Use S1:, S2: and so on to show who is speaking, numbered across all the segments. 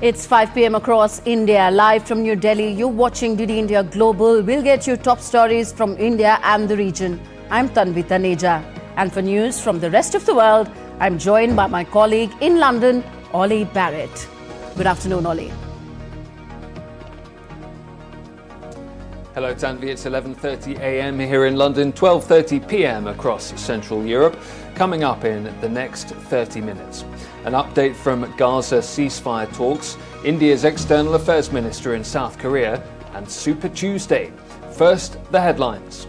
S1: It's 5 p.m. across India. Live from New Delhi, you're watching DD India Global. We'll get you top stories from India and the region. I'm Tanvi Taneja. And for news from the rest of the world, I'm joined by my colleague in London, Ollie Barrett. Good afternoon, Ollie.
S2: Hello Tanvi, it's 11:30 a.m. here in London, 12:30 p.m. across Central Europe. Coming up in the next 30 minutes. An update from Gaza ceasefire talks, India's External Affairs Minister in South Korea, and Super Tuesday. First, the headlines.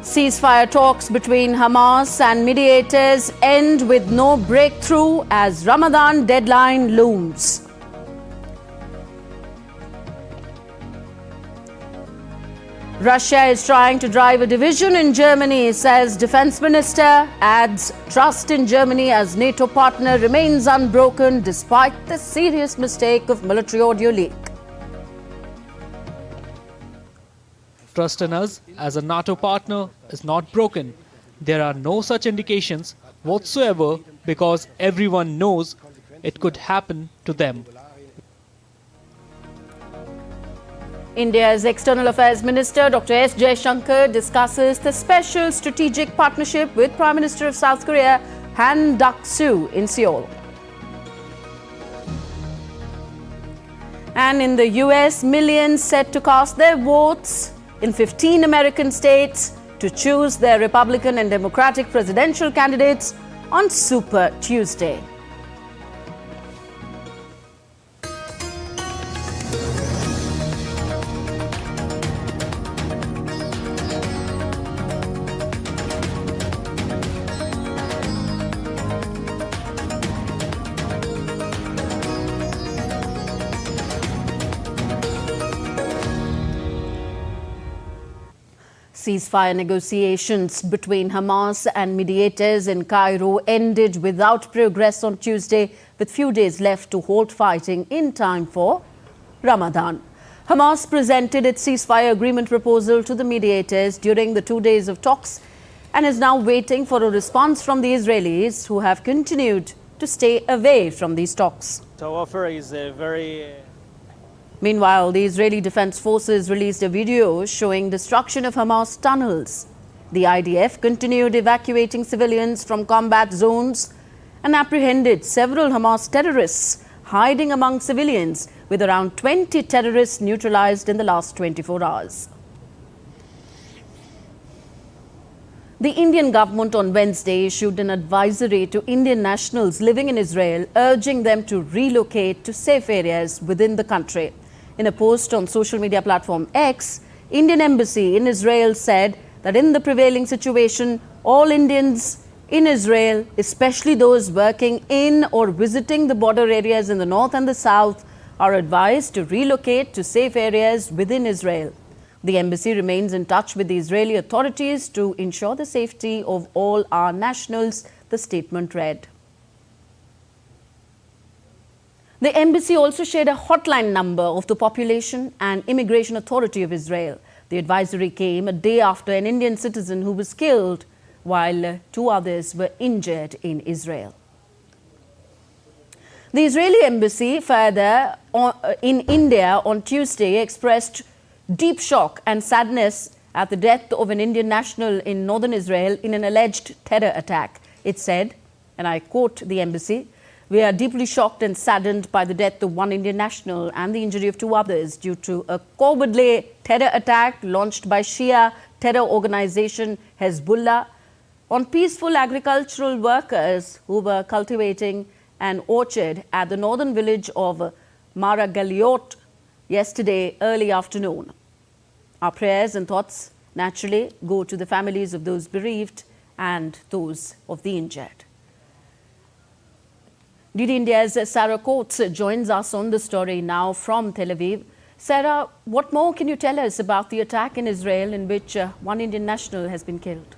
S1: Ceasefire talks between Hamas and mediators end with no breakthrough as Ramadan deadline looms. Russia is trying to drive a division in Germany, says Defense Minister, adds trust in Germany as NATO partner remains unbroken despite the serious mistake of military audio leak.
S3: Trust in us as a NATO partner is not broken. There are no such indications whatsoever because everyone knows it could happen to them.
S1: India's External Affairs Minister Dr. S. Jaishankar discusses the special strategic partnership with Prime Minister of South Korea Han Duck-soo in Seoul. And in the US, millions set to cast their votes in 15 American states to choose their Republican and Democratic presidential candidates on Super Tuesday. Ceasefire negotiations between Hamas and mediators in Cairo ended without progress on Tuesday, with few days left to halt fighting in time for Ramadan. Hamas presented its ceasefire agreement proposal to the mediators during the 2 days of talks and is now waiting for a response from the Israelis, who have continued to stay away from these talks.
S4: The offer is very...
S1: Meanwhile, the Israeli Defense Forces released a video showing destruction of Hamas tunnels. The IDF continued evacuating civilians from combat zones and apprehended several Hamas terrorists hiding among civilians, with around 20 terrorists neutralized in the last 24 hours. The Indian government on Wednesday issued an advisory to Indian nationals living in Israel, urging them to relocate to safe areas within the country. In a post on social media platform X, Indian Embassy in Israel said that in the prevailing situation, all Indians in Israel, especially those working in or visiting the border areas in the north and the south, are advised to relocate to safe areas within Israel. The embassy remains in touch with the Israeli authorities to ensure the safety of all our nationals, the statement read. The embassy also shared a hotline number of the Population and Immigration Authority of Israel. The advisory came a day after an Indian citizen who was killed, while 2 others were injured in Israel. The Israeli embassy further in India on Tuesday expressed deep shock and sadness at the death of an Indian national in northern Israel in an alleged terror attack. It said, and I quote the embassy, "We are deeply shocked and saddened by the death of one Indian national and the injury of 2 others due to a cowardly terror attack launched by Shia terror organization Hezbollah on peaceful agricultural workers who were cultivating an orchard at the northern village of Maragaliot yesterday early afternoon. Our prayers and thoughts naturally go to the families of those bereaved and those of the injured." DD India's Sarah Coates joins us on the story now from Tel Aviv. Sarah, what more can you tell us about the attack in Israel in which one Indian national has been killed?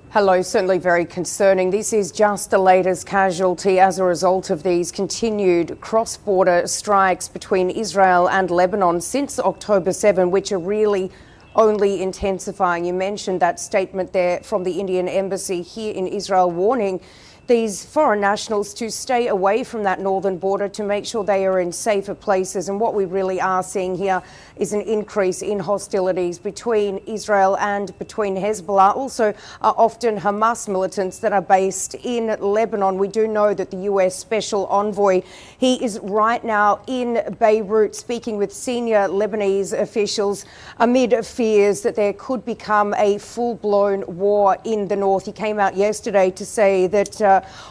S5: Hello, certainly very concerning. This is just the latest casualty as a result of these continued cross-border strikes between Israel and Lebanon since October 7, which are really only intensifying. You mentioned that statement there from the Indian embassy here in Israel warning these foreign nationals to stay away from that northern border to make sure they are in safer places. And what we really are seeing here is an increase in hostilities between Israel and between Hezbollah, also often Hamas militants that are based in Lebanon. We do know that the US Special Envoy, he is right now in Beirut speaking with senior Lebanese officials amid fears that there could become a full-blown war in the north. He came out yesterday to say that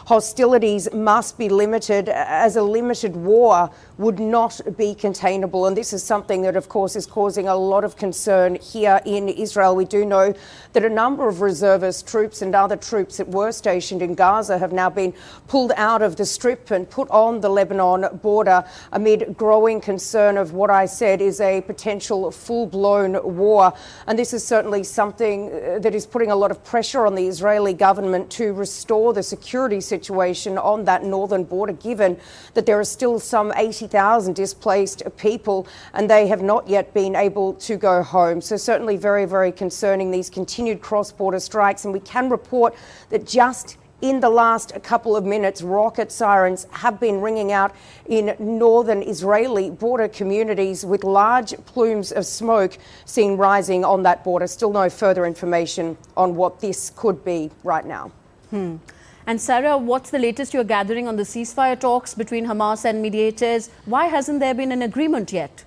S5: hostilities must be limited, as a limited war would not be containable. And this is something that, of course, is causing a lot of concern here in Israel. We do know that a number of reservist troops and other troops that were stationed in Gaza have now been pulled out of the Strip and put on the Lebanon border amid growing concern of what I said is a potential full-blown war. And this is certainly something that is putting a lot of pressure on the Israeli government to restore the security situation on that northern border, given that there are still some 80,000 displaced people and they have not yet been able to go home. So certainly very, very concerning, these continued cross-border strikes. And we can report that just in the last couple of minutes, rocket sirens have been ringing out in northern Israeli border communities, with large plumes of smoke seen rising on that border. Still no further information on what this could be right now.
S1: And Sarah, what's the latest you're gathering on the ceasefire talks between Hamas and mediators? Why hasn't there been an agreement yet?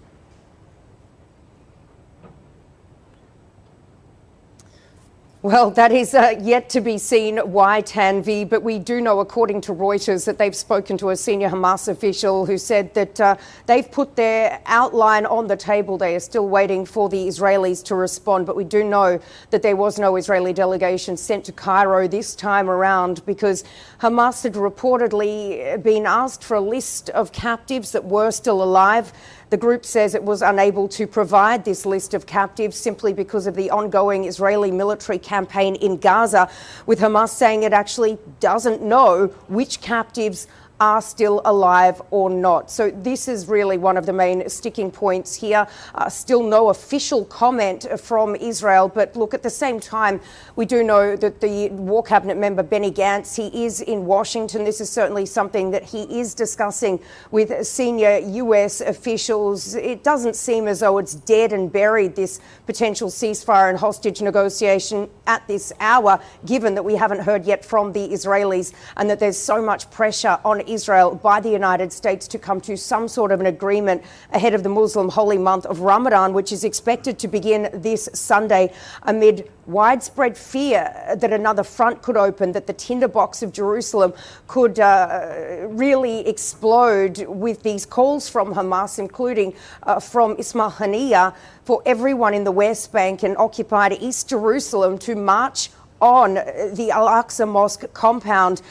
S5: Well, that is yet to be seen, why, Tanvi, but we do know, according to Reuters, that they've spoken to a senior Hamas official who said that they've put their outline on the table. They are still waiting for the Israelis to respond, but we do know that there was no Israeli delegation sent to Cairo this time around because Hamas had reportedly been asked for a list of captives that were still alive. The group says it was unable to provide this list of captives simply because of the ongoing Israeli military campaign in Gaza, with Hamas saying it actually doesn't know which captives are still alive or not. So this is really one of the main sticking points here. Still no official comment from Israel, but look, at the same time, we do know that the War Cabinet member Benny Gantz, he is in Washington. This is certainly something that he is discussing with senior US officials. It doesn't seem as though it's dead and buried, this potential ceasefire and hostage negotiation at this hour, given that we haven't heard yet from the Israelis and that there's so much pressure on Israel by the United States to come to some sort of an agreement ahead of the Muslim holy month of Ramadan, which is expected to begin this Sunday, amid widespread fear that another front could open, that the tinderbox of Jerusalem could really explode, with these calls from Hamas, including from Ismail Haniyeh, for everyone in the West Bank and occupied East Jerusalem to march on the Al-Aqsa Mosque compound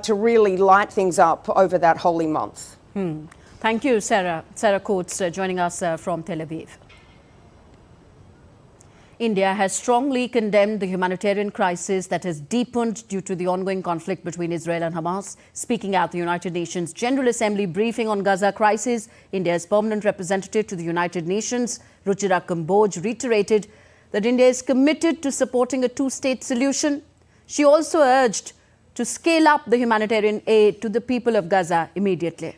S5: to really light things up over that holy month.
S1: Thank you, Sarah. Sarah Coates joining us from Tel Aviv. India has strongly condemned the humanitarian crisis that has deepened due to the ongoing conflict between Israel and Hamas. Speaking at the United Nations General Assembly briefing on Gaza crisis, India's permanent representative to the United Nations, Ruchira Kamboj, reiterated that India is committed to supporting a two-state solution. She also urged to scale up the humanitarian aid to the people of Gaza immediately.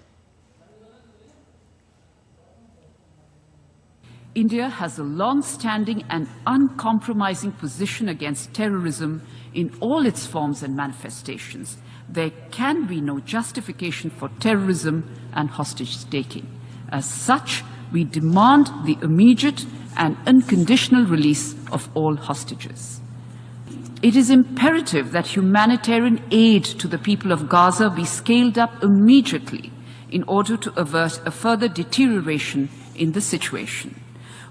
S6: India has a long-standing and uncompromising position against terrorism in all its forms and manifestations. There can be no justification for terrorism and hostage-taking. As such, we demand the immediate and unconditional release of all hostages. It is imperative that humanitarian aid to the people of Gaza be scaled up immediately in order to avert a further deterioration in the situation.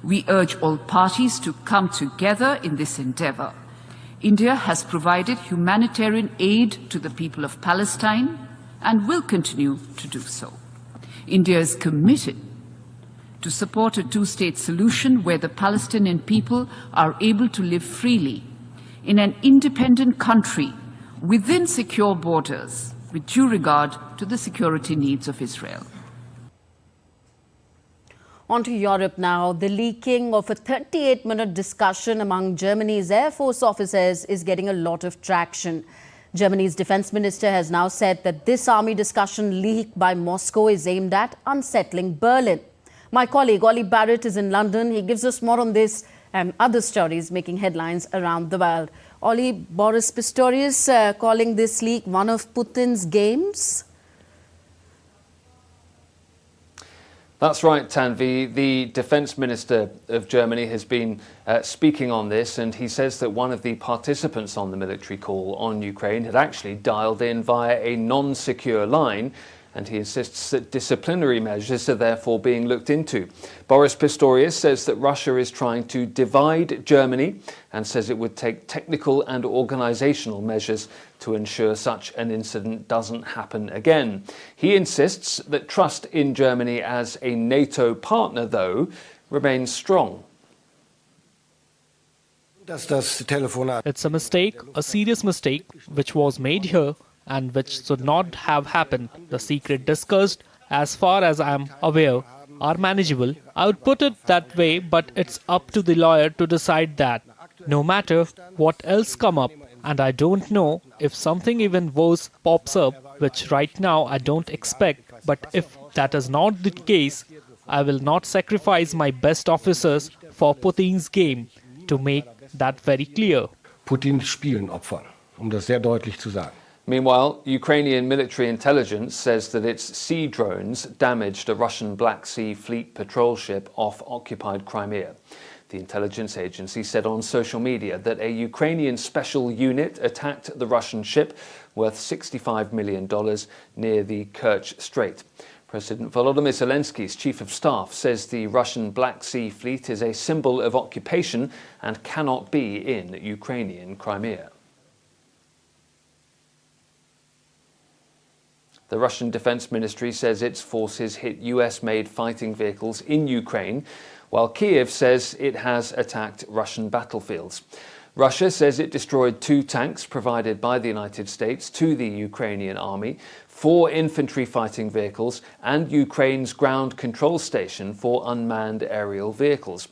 S6: We urge all parties to come together in this endeavor. India has provided humanitarian aid to the people of Palestine and will continue to do so. India is committed to support a two-state solution where the Palestinian people are able to live freely in an independent country within secure borders, with due regard to the security needs of Israel.
S1: On to Europe now. The leaking of a 38-minute discussion among Germany's Air Force officers is getting a lot of traction. Germany's defense minister has now said that this army discussion leaked by Moscow is aimed at unsettling Berlin. My colleague Ollie Barrett is in London. He gives us more on this and other stories making headlines around the world. Ollie, Boris Pistorius calling this leak one of Putin's games?
S2: That's right, Tanvi. The defence minister of Germany has been speaking on this, and he says that one of the participants on the military call on Ukraine had actually dialed in via a non-secure line, and he insists that disciplinary measures are therefore being looked into. Boris Pistorius says that Russia is trying to divide Germany and says it would take technical and organisational measures to ensure such an incident doesn't happen again. He insists that trust in Germany as a NATO partner, though, remains strong.
S3: It's a mistake, a serious mistake, which was made here and which should not have happened. The secret discussed, as far as I am aware, are manageable. I would put it that way, but it's up to the lawyer to decide that. No matter what else come up, and I don't know if something even worse pops up, which right now I don't expect, but if that is not the case, I will not sacrifice my best officers for Putin's game, to make that very clear.
S7: Putins Spielen opfern, das sehr deutlich zu sagen.
S2: Meanwhile, Ukrainian military intelligence says that its sea drones damaged a Russian Black Sea Fleet patrol ship off occupied Crimea. The intelligence agency said on social media that a Ukrainian special unit attacked the Russian ship worth $65 million near the Kerch Strait. President Volodymyr Zelensky's chief of staff says the Russian Black Sea Fleet is a symbol of occupation and cannot be in Ukrainian Crimea. The Russian Defense Ministry says its forces hit US-made fighting vehicles in Ukraine, while Kiev says it has attacked Russian battlefields. Russia says it destroyed 2 tanks provided by the United States to the Ukrainian army, 4 infantry fighting vehicles, and Ukraine's ground control station for unmanned aerial vehicles.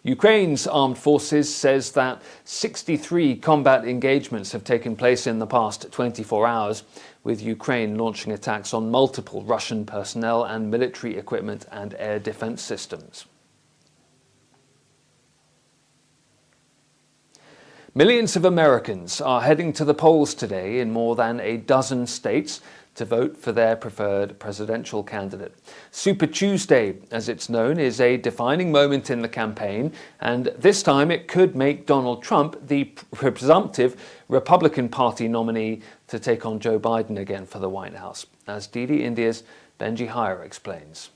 S2: Ukraine's armed forces says that 63 combat engagements have taken place in the past 24 hours, with Ukraine launching attacks on multiple Russian personnel and military equipment and air defense systems. Millions of Americans are heading to the polls today in more than a dozen states to vote for their preferred presidential candidate. Super Tuesday, as it's known, is a defining moment in the campaign, and this time it could make Donald Trump the presumptive Republican Party nominee to take on Joe Biden again for the White House, as DD India's Benji Hire explains.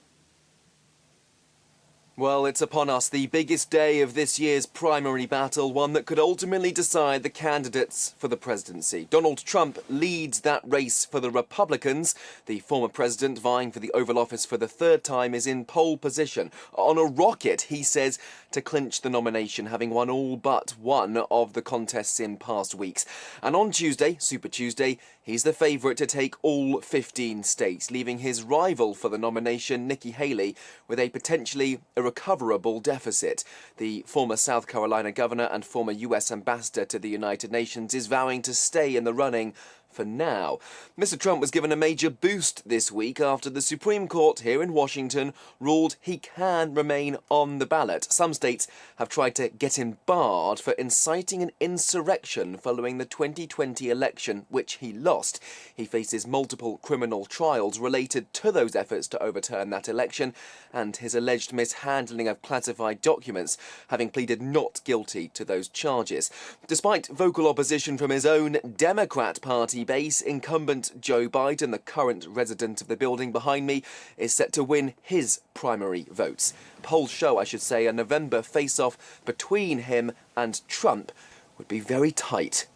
S8: Well, it's upon us, the biggest day of this year's primary battle, one that could ultimately decide the candidates for the presidency. Donald Trump leads that race for the Republicans. The former president, vying for the Oval Office for the 3rd time, is in pole position. On a rocket, he says, to clinch the nomination, having won all but one of the contests in past weeks. And on Tuesday, Super Tuesday, he's the favourite to take all 15 states, leaving his rival for the nomination, Nikki Haley, with a potentially irrecoverable deficit. The former South Carolina governor and former US ambassador to the United Nations is vowing to stay in the running for now. Mr. Trump was given a major boost this week after the Supreme Court here in Washington ruled he can remain on the ballot. Some states have tried to get him barred for inciting an insurrection following the 2020 election, which he lost. He faces multiple criminal trials related to those efforts to overturn that election and his alleged mishandling of classified documents, having pleaded not guilty to those charges. Despite vocal opposition from his own Democrat Party base, incumbent Joe Biden, the current resident of the building behind me, is set to win his primary votes. Polls show, I should say, a November face-off between him and Trump would be very tight.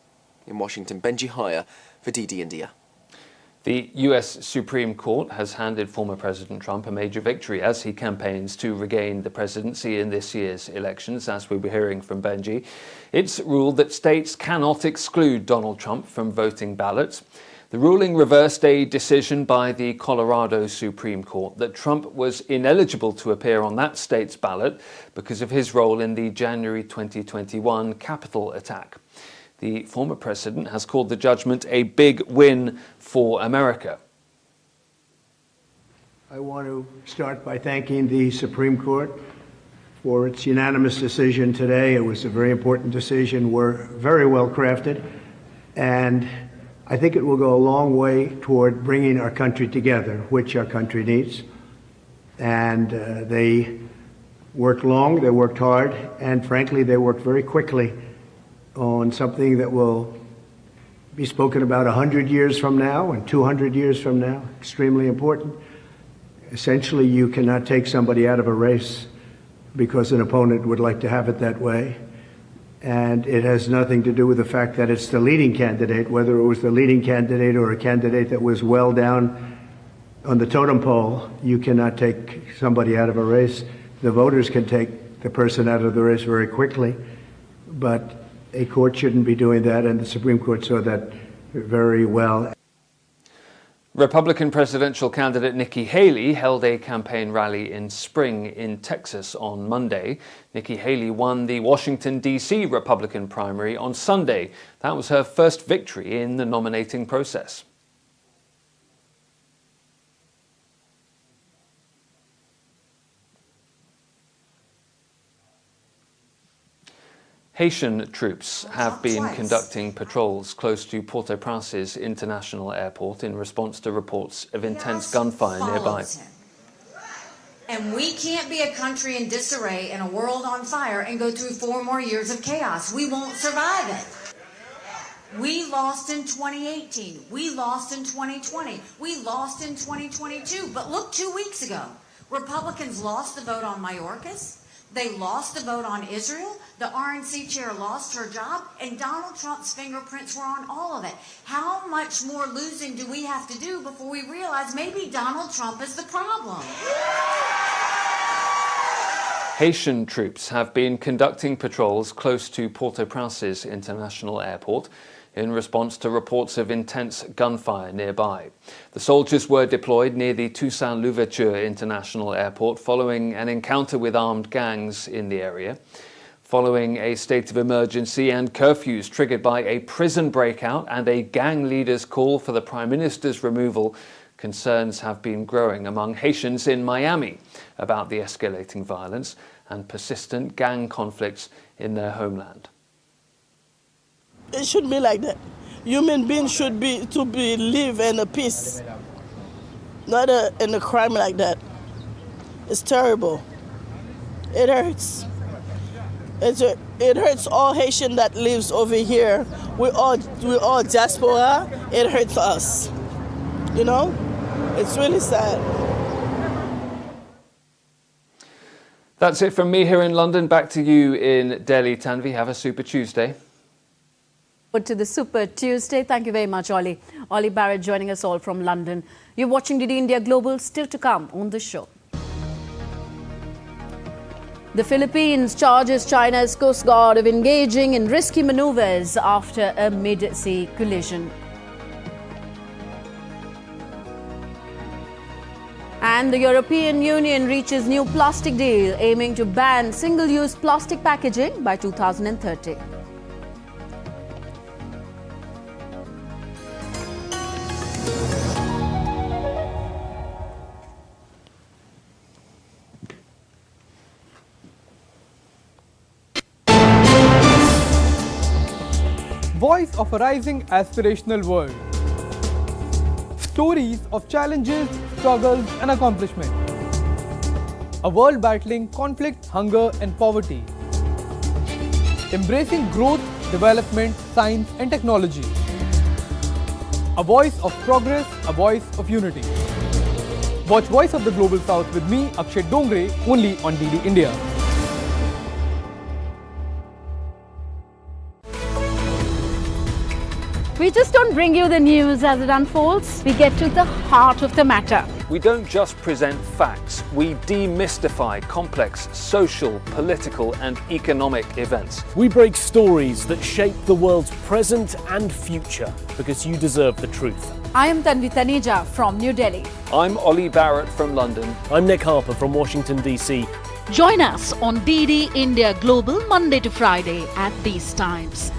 S8: In Washington, Benji Hire for DD India.
S2: The US Supreme Court has handed former President Trump a major victory as he campaigns to regain the presidency in this year's elections, as we were hearing from Benji. It's ruled that states cannot exclude Donald Trump from voting ballots. The ruling reversed a decision by the Colorado Supreme Court that Trump was ineligible to appear on that state's ballot because of his role in the January 2021 Capitol attack. The former president has called the judgment a big win for America.
S9: I want to start by thanking the Supreme Court for its unanimous decision today. It was a very important decision. We're very well crafted, and I think it will go a long way toward bringing our country together, which our country needs. And they worked long, they worked hard, and frankly, they worked very quickly on something that will be spoken about 100 years from now and 200 years from now. Extremely important. Essentially, you cannot take somebody out of a race because an opponent would like to have it that way. And it has nothing to do with the fact that it's the leading candidate, whether it was the leading candidate or a candidate that was well down on the totem pole. You cannot take somebody out of a race. The voters can take the person out of the race very quickly, but a court shouldn't be doing that, and the Supreme Court saw that very well.
S2: Republican presidential candidate Nikki Haley held a campaign rally in Spring in Texas on Monday. Nikki Haley won the Washington, D.C. Republican primary on Sunday. That was her first victory in the nominating process. Haitian troops have been conducting patrols close to Port-au-Prince's international airport in response to reports of intense gunfire nearby.
S10: And we can't be a country in disarray and a world on fire and go through 4 more years of chaos. We won't survive it. We lost in 2018. We lost in 2020. We lost in 2022. But look, 2 weeks ago, Republicans lost the vote on Mayorkas. They lost the vote on Israel. The RNC chair lost her job, and Donald Trump's fingerprints were on all of it. How much more losing do we have to do before we realize maybe Donald Trump is the problem?
S2: Haitian troops have been conducting patrols close to Port-au-Prince's international airport in response to reports of intense gunfire nearby. The soldiers were deployed near the Toussaint Louverture International Airport following an encounter with armed gangs in the area. Following a state of emergency and curfews triggered by a prison breakout and a gang leader's call for the Prime Minister's removal, concerns have been growing among Haitians in Miami about the escalating violence and persistent gang conflicts in their homeland.
S11: It shouldn't be like that. Human beings should live in a peace, not in a crime like that. It's terrible. It hurts. It hurts all Haitian that lives over here. We all diaspora. It hurts us. You know, it's really sad.
S2: That's it from me here in London. Back to you in Delhi, Tanvi. Have a super Tuesday.
S1: To the Super Tuesday. Thank you very much, Ollie. Ollie Barrett joining us all from London. You're watching DD India Global, still to come on the show. The Philippines charges China's Coast Guard of engaging in risky maneuvers after a mid-sea collision. And the European Union reaches new plastic deal aiming to ban single-use plastic packaging by 2030.
S12: Voice of a rising aspirational world. Stories of challenges, struggles and accomplishment. A world battling conflict, hunger and poverty. Embracing growth, development, science and technology. A voice of progress, a voice of unity. Watch Voice of the Global South with me, Akshay Dongre, only on DD India.
S1: We just don't bring you the news as it unfolds. We get to the heart of the matter.
S2: We don't just present facts, we demystify complex social, political and economic events.
S13: We break stories that shape the world's present and future because you deserve the truth.
S14: I am Tanvi Taneja from New Delhi.
S2: I'm Ollie Barrett from London.
S13: I'm Nick Harper from Washington, D.C.
S15: Join us on DD India Global Monday to Friday at these times.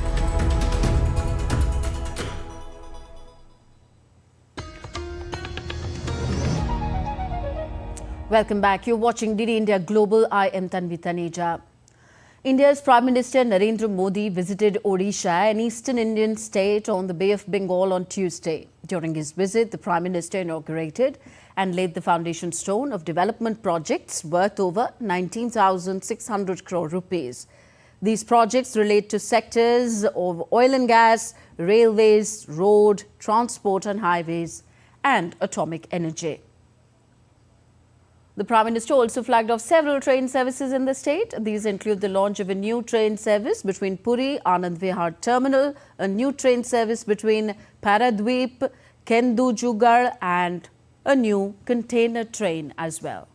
S1: Welcome back. You're watching DD India Global. I am Tanvi Taneja. India's Prime Minister Narendra Modi visited Odisha, an eastern Indian state on the Bay of Bengal, on Tuesday. During his visit, the Prime Minister inaugurated and laid the foundation stone of development projects worth over 19,600 crore rupees. These projects relate to sectors of oil and gas, railways, road, transport and highways, and atomic energy. The Prime Minister also flagged off several train services in the state. These include the launch of a new train service between Puri, Anand Vihar Terminal, a new train service between Paradweep, Kendujugar and a new container train as well.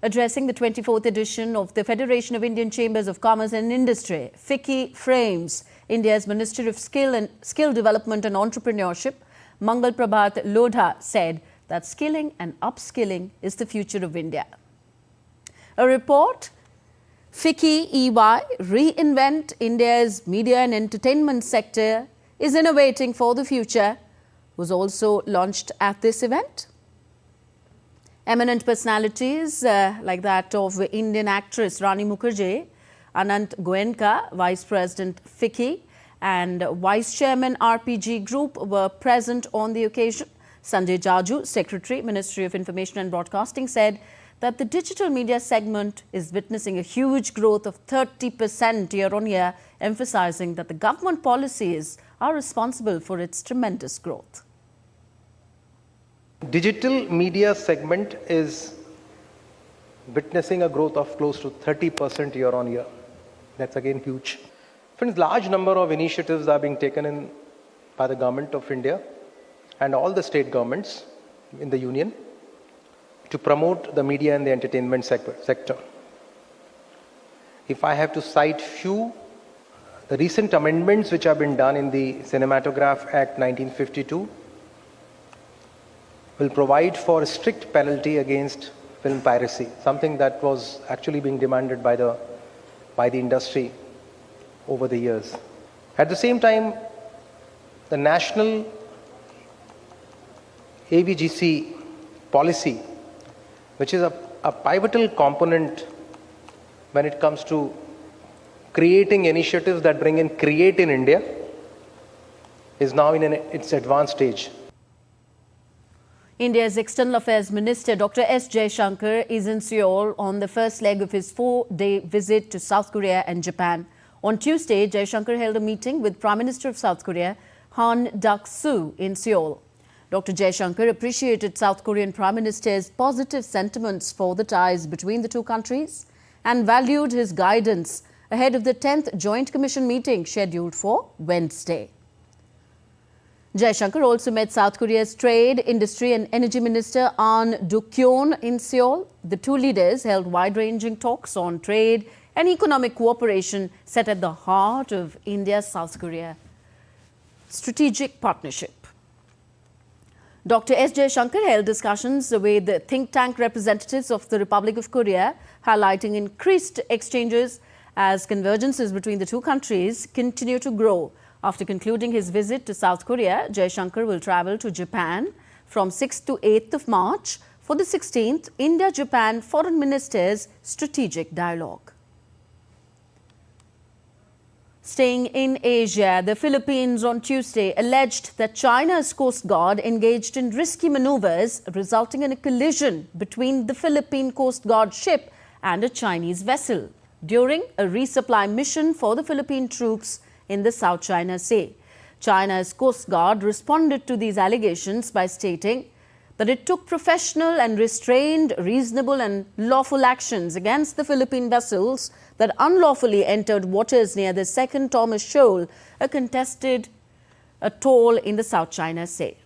S1: Addressing the 24th edition of the Federation of Indian Chambers of Commerce and Industry, FICCI frames India's Minister of Skill Development and Entrepreneurship, Mangal Prabhat Lodha, said that skilling and upskilling is the future of India. A report, FICCI EY, Reinvent India's Media and Entertainment Sector is Innovating for the Future, was also launched at this event. Eminent personalities like that of Indian actress Rani Mukherjee, Anant Goenka, Vice President FICCI, and Vice Chairman RPG Group were present on the occasion. Sanjay Jaju, Secretary, Ministry of Information and Broadcasting, said that the digital media segment is witnessing a huge growth of 30% year-on-year, emphasizing that the government policies are responsible for its tremendous growth.
S16: Digital media segment is witnessing a growth of close to 30% year-on-year. That's again huge. Friends, large number of initiatives are being taken by the Government of India and all the state governments in the Union to promote the media and the entertainment sector. If I have to cite few, the recent amendments which have been done in the Cinematograph Act 1952 will provide for a strict penalty against film piracy, something that was actually being demanded by the industry over the years. At the same time, the national AVGC policy, which is a pivotal component when it comes to creating initiatives that bring in Create in India, is now in its advanced stage.
S1: India's External Affairs Minister Dr. S. Jaishankar is in Seoul on the first leg of his 4-day visit to South Korea and Japan. On Tuesday, Jaishankar held a meeting with Prime Minister of South Korea, Han Duck-soo, in Seoul. Dr. Jaishankar appreciated South Korean Prime Minister's positive sentiments for the ties between the two countries and valued his guidance ahead of the 10th Joint Commission meeting scheduled for Wednesday. Jaishankar also met South Korea's Trade, Industry and Energy Minister Ahn Duk-kyon in Seoul. The two leaders held wide-ranging talks on trade and economic cooperation set at the heart of India-South Korea strategic partnership. Dr. S. Jaishankar held discussions with think tank representatives of the Republic of Korea, highlighting increased exchanges as convergences between the two countries continue to grow. After concluding his visit to South Korea, Jaishankar will travel to Japan from 6th to 8th of March for the 16th India-Japan Foreign Ministers Strategic Dialogue. Staying in Asia, the Philippines on Tuesday alleged that China's Coast Guard engaged in risky maneuvers, resulting in a collision between the Philippine Coast Guard ship and a Chinese vessel during a resupply mission for the Philippine troops in the South China Sea. China's Coast Guard responded to these allegations by stating that it took professional and restrained, reasonable and lawful actions against the Philippine vessels that unlawfully entered waters near the Second Thomas Shoal, a contested atoll in the South China Sea.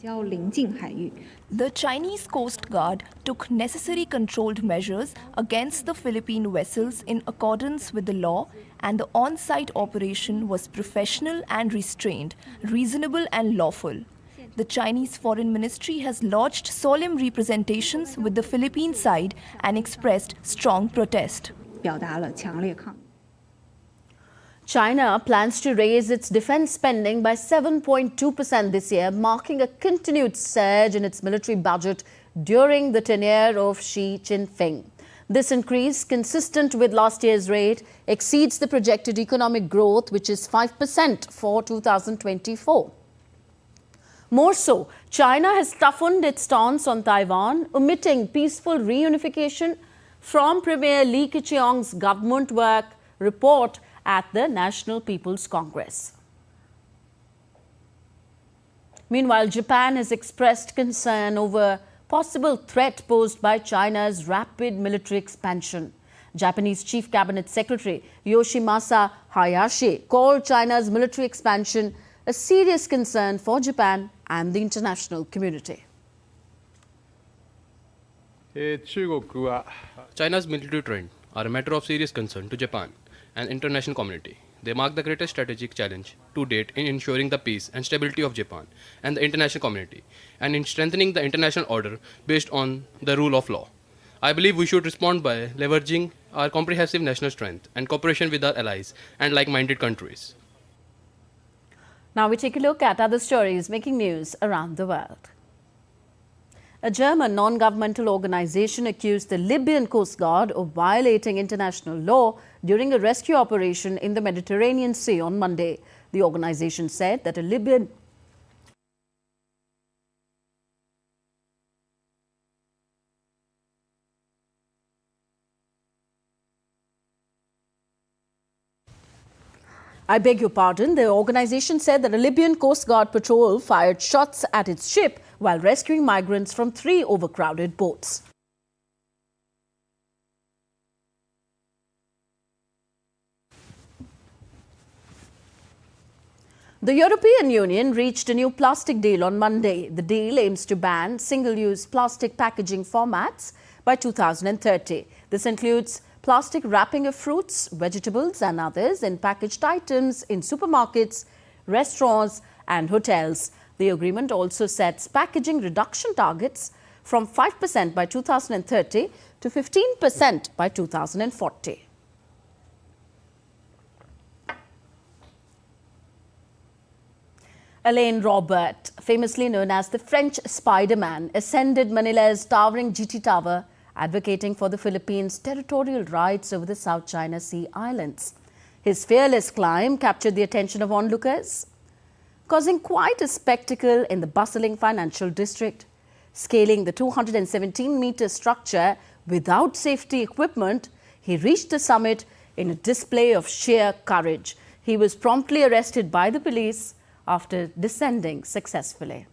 S17: The Chinese Coast Guard took necessary controlled measures against the Philippine vessels in accordance with the law, and the on-site operation was professional and restrained, reasonable and lawful. The Chinese Foreign Ministry has lodged solemn representations with the Philippine side and expressed strong protest.
S1: China plans to raise its defense spending by 7.2% this year, marking a continued surge in its military budget during the tenure of Xi Jinping. This increase, consistent with last year's rate, exceeds the projected economic growth, which is 5% for 2024. More so, China has toughened its stance on Taiwan, omitting peaceful reunification from Premier Li Keqiang's government work report at the National People's Congress. Meanwhile, Japan has expressed concern over possible threat posed by China's rapid military expansion. Japanese Chief Cabinet Secretary Yoshimasa Hayashi called China's military expansion a serious concern for Japan and the international community.
S18: China's military trend are a matter of serious concern to Japan and international community. They mark the greatest strategic challenge to date in ensuring the peace and stability of Japan and the international community, and in strengthening the international order based on the rule of law. I believe we should respond by leveraging our comprehensive national strength and cooperation with our allies and like-minded countries.
S1: Now we take a look at other stories making news around the world. A German non-governmental organization accused the Libyan Coast Guard of violating international law during a rescue operation in the Mediterranean Sea on Monday. The organization said that a Libyan The organization said that a Libyan Coast Guard patrol fired shots at its ship while rescuing migrants from 3 overcrowded boats. The European Union reached a new plastic deal on Monday. The deal aims to ban single-use plastic packaging formats by 2030. This includes plastic wrapping of fruits, vegetables and others in packaged items in supermarkets, restaurants and hotels. The agreement also sets packaging reduction targets from 5% by 2030 to 15% by 2040. Alain Robert, famously known as the French Spider-Man, ascended Manila's towering GT Tower, advocating for the Philippines' territorial rights over the South China Sea islands. His fearless climb captured the attention of onlookers, causing quite a spectacle in the bustling financial district. Scaling the 217-meter structure without safety equipment, he reached the summit in a display of sheer courage. He was promptly arrested by the police after descending successfully.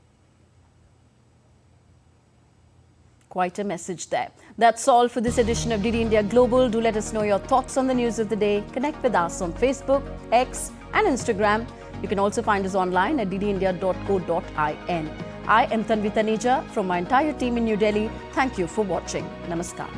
S1: Quite a message there. That's all for this edition of DD India Global. Do let us know your thoughts on the news of the day. Connect with us on Facebook, X and Instagram. You can also find us online at ddindia.co.in. I am Tanvi Taneja from my entire team in New Delhi. Thank you for watching. Namaskar.